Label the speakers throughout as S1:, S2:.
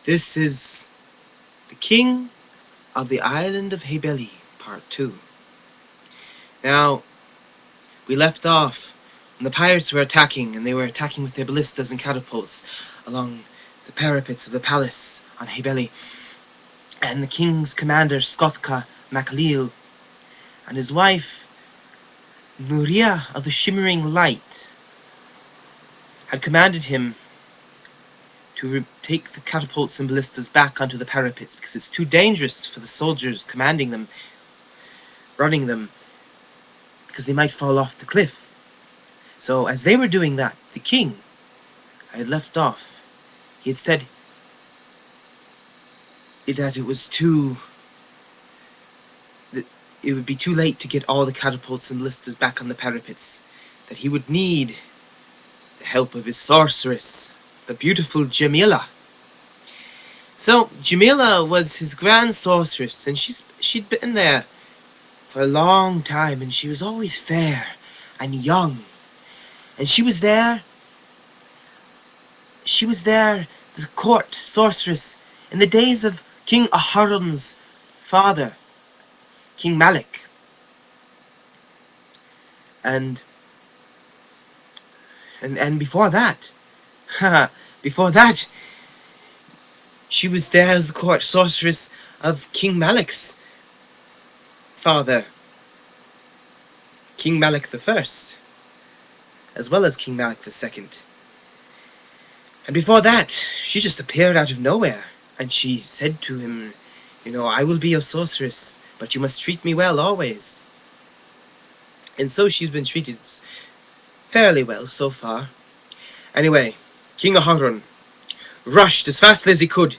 S1: This is the King of the Island of Heybeli, Part 2. Now, we left off when the pirates were attacking, and they were attacking with their ballistas and catapults along the parapets of the palace on Heybeli. And the king's commander, Skotka MacLeal, and his wife, Nuria of the Shimmering Light, had commanded him to take the catapults and ballistas back onto the parapets because it's too dangerous for the soldiers commanding them, running them, because they might fall off the cliff. So as they were doing that, the king had left off. He had said that it would be too late to get all the catapults and ballistas back on the parapets, that he would need the help of his sorceress, the beautiful Jamila. So Jamila was his grand sorceress, and she'd been there for a long time, and she was always fair and young. And she was there, the court sorceress, in the days of King Aharon's father, King Malik. And before that, she was there as the court sorceress of King Malik's father, King Malik the First, as well as King Malik the Second. And before that, she just appeared out of nowhere, and she said to him, I will be your sorceress, but you must treat me well always. And so she's been treated fairly well so far. Anyway, King Aharon rushed as fast as he could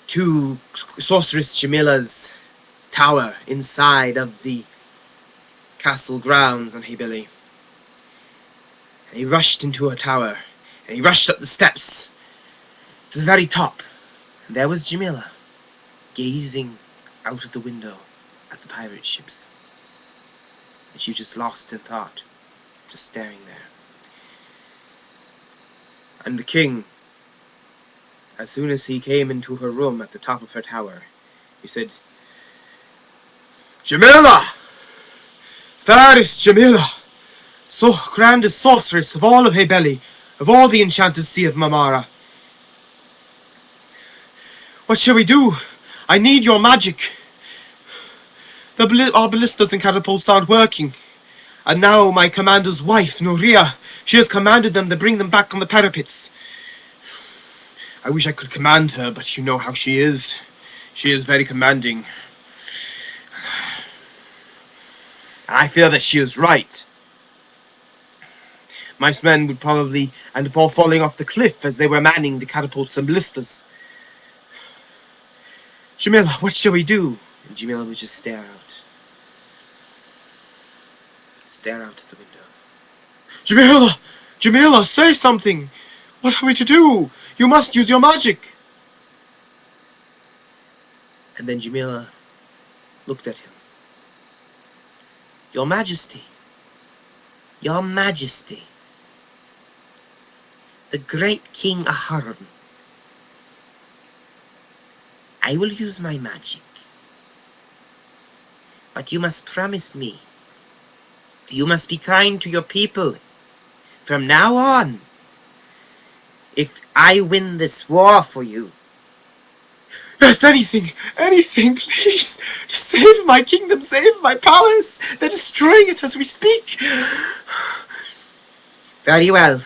S1: to sorceress Jamila's tower inside of the castle grounds on Heybeli. And he rushed into her tower, and he rushed up the steps to the very top. And there was Jamila, gazing out of the window at the pirate ships. And she was just lost in thought, just staring there. And the king, as soon as he came into her room at the top of her tower, he said, "Jamila! Fairest Jamila! So grandest sorceress of all of Heybeli, of all the enchanted sea of Mamara. What shall we do? I need your magic. Our ballistas and catapults aren't working. And now my commander's wife, Nuria, she has commanded them to bring them back on the parapets. I wish I could command her, but you know how she is. She is very commanding. I fear that she is right. My men would probably end up all falling off the cliff as they were manning the catapults and ballistas. Jamila, what shall we do?" And Jamila would just stare out. Stare out at the window. Jamila, say something! What are we to do? You must use your magic!" And then Jamila looked at him. Your Majesty, the great King Aharon, I will use my magic. But you must promise me, you must be kind to your people from now on. If I win this war for you. Yes, anything, please. Just save my kingdom, save my palace. They're destroying it as we speak. Very well.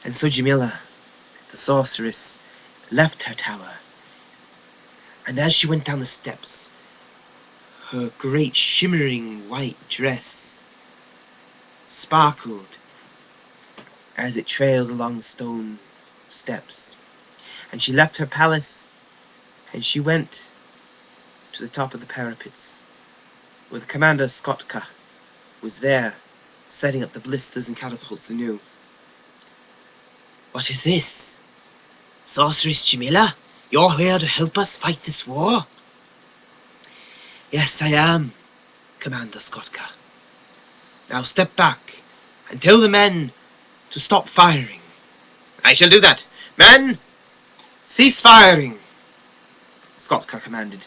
S1: And so Jamila, the sorceress, left her tower. And as she went down the steps, her great shimmering white dress sparkled as it trailed along the stone steps. And she left her palace, and she went to the top of the parapets, where the commander Skotka was there, setting up the ballistas and catapults anew. "What is this? Sorceress Jamila, you're here to help us fight this war?" "Yes, I am, Commander Skotka. Now step back and tell the men to stop firing." "I shall do that. Men, Cease firing, Skotka commanded,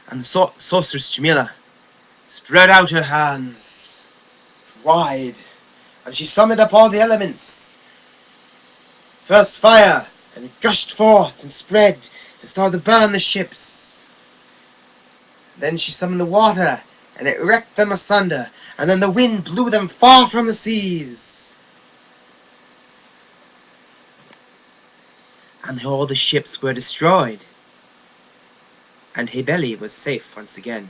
S1: and the sorceress Jamila spread out her hands wide, and she summoned up all the elements. First fire, and it gushed forth and spread and started to burn the ships. Then she summoned the water, and it wrecked them asunder, and then the wind blew them far from the seas. And all the ships were destroyed, and Heybeli was safe once again.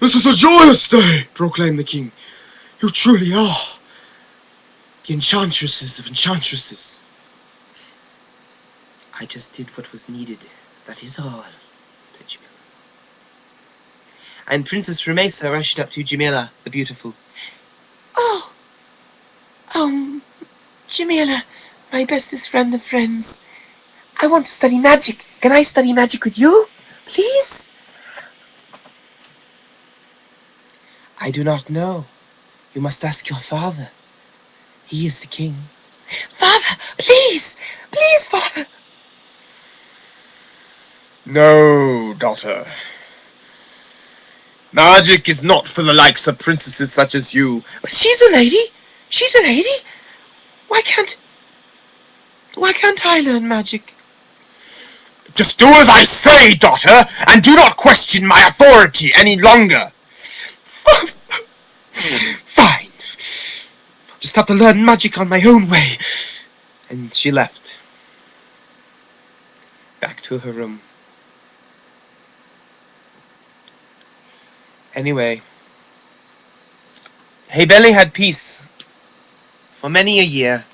S2: "This is a joyous day," proclaimed the king. "You truly are the enchantresses of enchantresses."
S1: I just did what was needed, that is all, said Jamila. And Princess Rumesa rushed up to Jamila, the beautiful.
S3: Oh, Jamila, my bestest friend of friends. I want to study magic. Can I study magic with you, please?
S1: I do not know. You must ask your father. He is the king.
S3: Father, please, father.
S2: "No, daughter. Magic is not for the likes of princesses such as you."
S3: But she's a lady. Why can't I learn magic?
S2: "Just do as I say, daughter, and do not question my authority any longer."
S3: Fine. Just have to learn magic on my own way.
S1: And she left. Back to her room. Anyway, Heybeli had peace for many a year.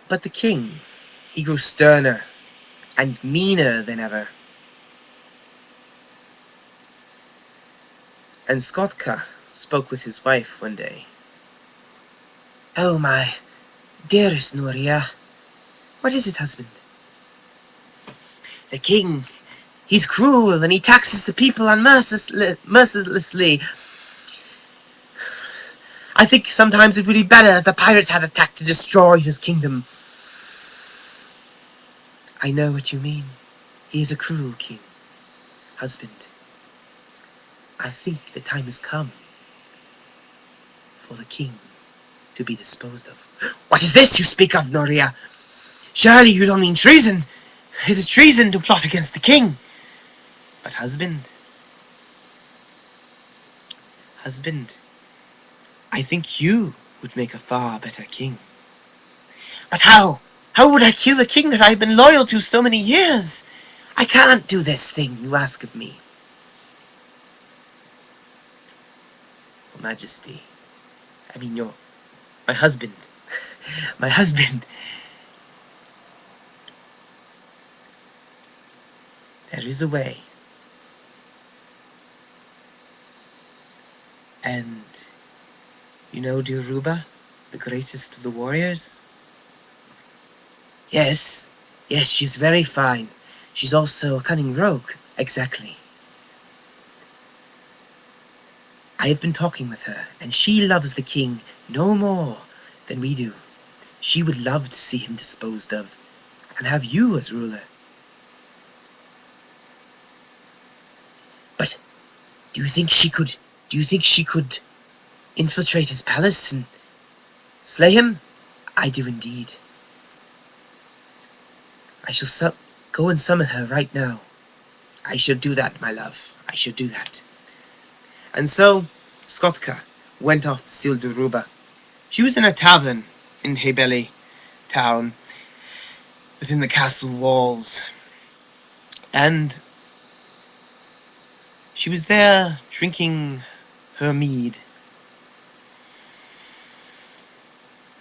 S1: But the king, he grew sterner and meaner than ever. And Skotka spoke with his wife one day.
S3: Oh, my dearest Nuria. What is it, husband?
S1: The king, he's cruel and he taxes the people mercilessly. I think sometimes it would be better if the pirates had attacked to destroy his kingdom. I know what you mean. He is a cruel king. Husband, I think the time has come for the king to be disposed of. What is this you speak of, Noria? Surely you don't mean treason. It is treason to plot against the king. But husband, I think you would make a far better king. But how? How would I kill the king that I've been loyal to so many years? I can't do this thing you ask of me. Your Majesty, my husband. My husband. There is a way. And you know Dilruba, the greatest of the warriors? Yes, she's very fine. She's also a cunning rogue, exactly. I have been talking with her, and she loves the king no more than we do. She would love to see him disposed of, and have you as ruler. But do you think she could infiltrate his palace and slay him? I do indeed. I shall go and summon her right now. I shall do that, my love. I shall do that. And so, Skotka went off to see Dilruba. She was in a tavern in Heybeli town, within the castle walls. And she was there drinking her mead.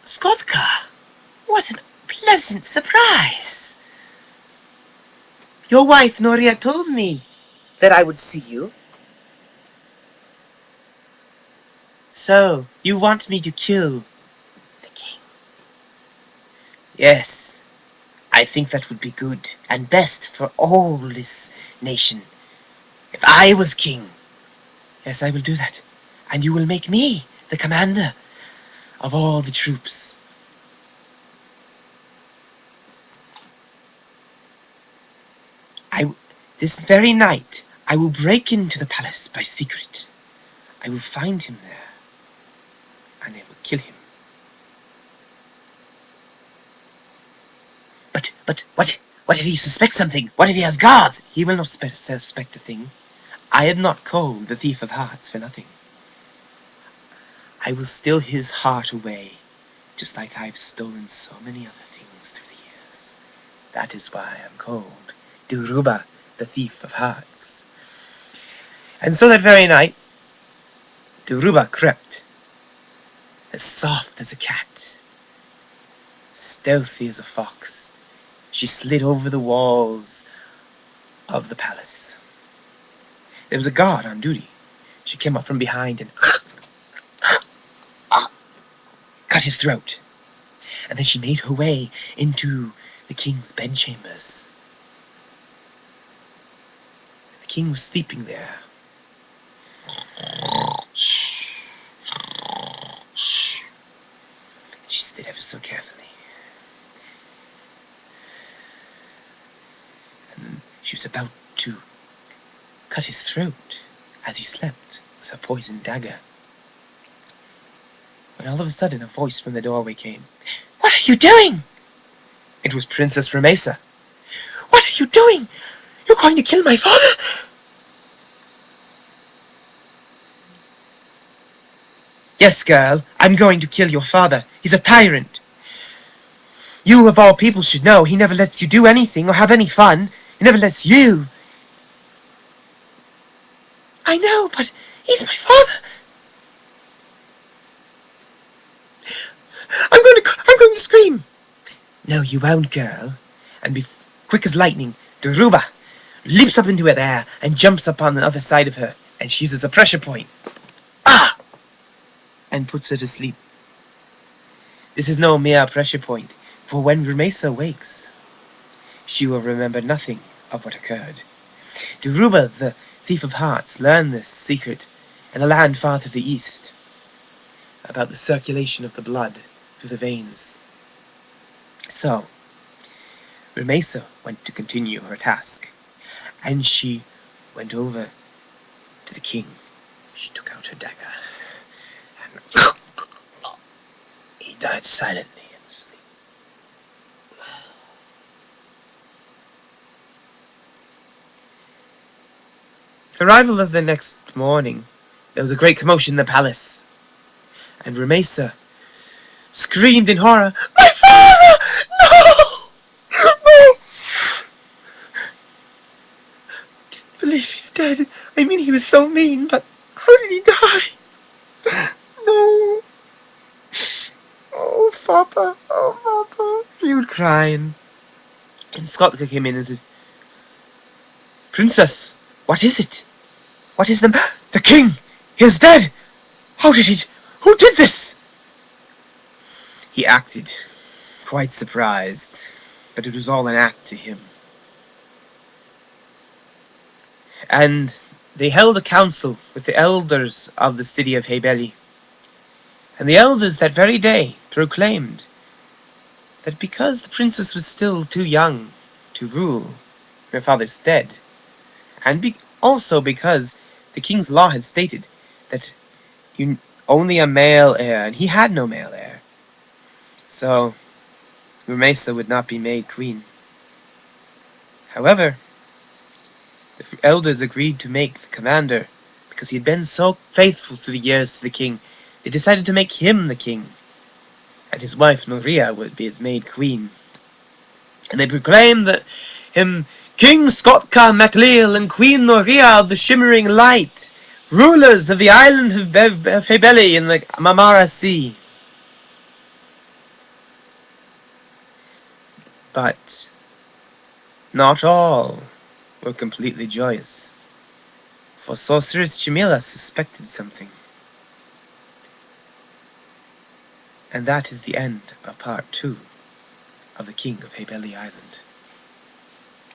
S1: Skotka, what a pleasant surprise! Your wife, Noria, told me that I would see you. So, you want me to kill the king? Yes, I think that would be good and best for all this nation. If I was king, yes, I will do that. And you will make me the commander of all the troops. This very night, I will break into the palace by secret. I will find him there, and I will kill him. But what if he suspects something? What if he has guards? He will not suspect a thing. I am not called the Thief of Hearts for nothing. I will steal his heart away, just like I've stolen so many other things through the years. That is why I'm called Dilruba, the Thief of Hearts. And so that very night, Dilruba crept, as soft as a cat, stealthy as a fox. She slid over the walls of the palace. There was a guard on duty. She came up from behind and cut his throat. And then she made her way into the king's bedchambers. The king was sleeping there. She slid ever so carefully. And she was about to cut his throat as he slept with her poisoned dagger. When all of a sudden a voice from the doorway came. "What are you doing?" It was Princess Remesa. "What are you doing? You're going to kill my father?" "Yes, girl, I'm going to kill your father. He's a tyrant. You, of all people, should know he never lets you do anything or have any fun. He never lets you." "I know, but he's my father. I'm going to scream." "No, you won't, girl." And quick as lightning, Dilruba leaps up into the air and jumps up on the other side of her, and she uses a pressure point. And puts her to sleep. This is no mere pressure point, for when Remesa wakes, she will remember nothing of what occurred. Dilruba, the Thief of Hearts, learned this secret in a land far to the east, about the circulation of the blood through the veins. So, Remesa went to continue her task, and she went over to the king. She took out her dagger, and he died silently in sleep. The arrival of the next morning, there was a great commotion in the palace, and Remesa screamed in horror, "My father! No! No! I can't believe he's dead. I mean, he was so mean, but how did he die? No! Oh, Papa! Oh, Papa!" She would cry, and Skotka came in and said, "Princess, what is it? What is the king? He is dead! How did he? Who did this?" He acted quite surprised, but it was all an act to him. And they held a council with the elders of the city of Heybeli. And the elders that very day proclaimed that because the princess was still too young to rule, her father's dead, and also because the king's law had stated that only a male heir, and he had no male heir, so Remesa would not be made queen. However, the elders agreed to make the commander, because he had been so faithful through the years to the king. They decided to make him the king, and his wife Noria would be his made queen. And they proclaimed that him King Skotka MacLeal and Queen Noria of the Shimmering Light, rulers of the island of Heybeli in the Marmara Sea. But not all were completely joyous, for sorceress Chimila suspected something. And that is the end of part 2 of the King of Heybeli Island.